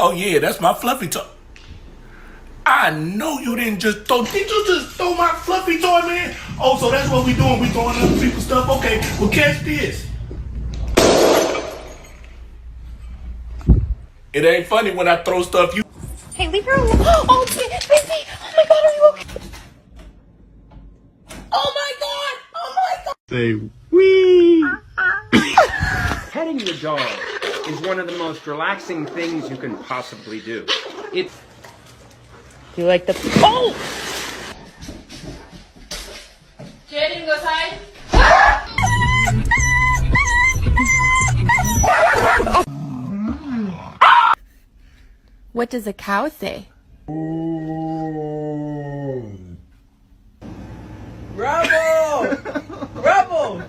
Oh yeah, that's my fluffy toy. I know you didn't just throw. Did you just throw my fluffy toy, man? Oh, so that's what we doing? We throwing other people's stuff? Okay, well catch this. It ain't funny when I throw stuff. You. Hey, leave her alone. Oh, baby. Oh my God, are you okay? Oh my God. Oh my God. Say wee. Petting the dog is one of the most relaxing things you can possibly do. It's Do you like the? Oh! Jaden, go outside. What does a cow say? Bravo! Bravo!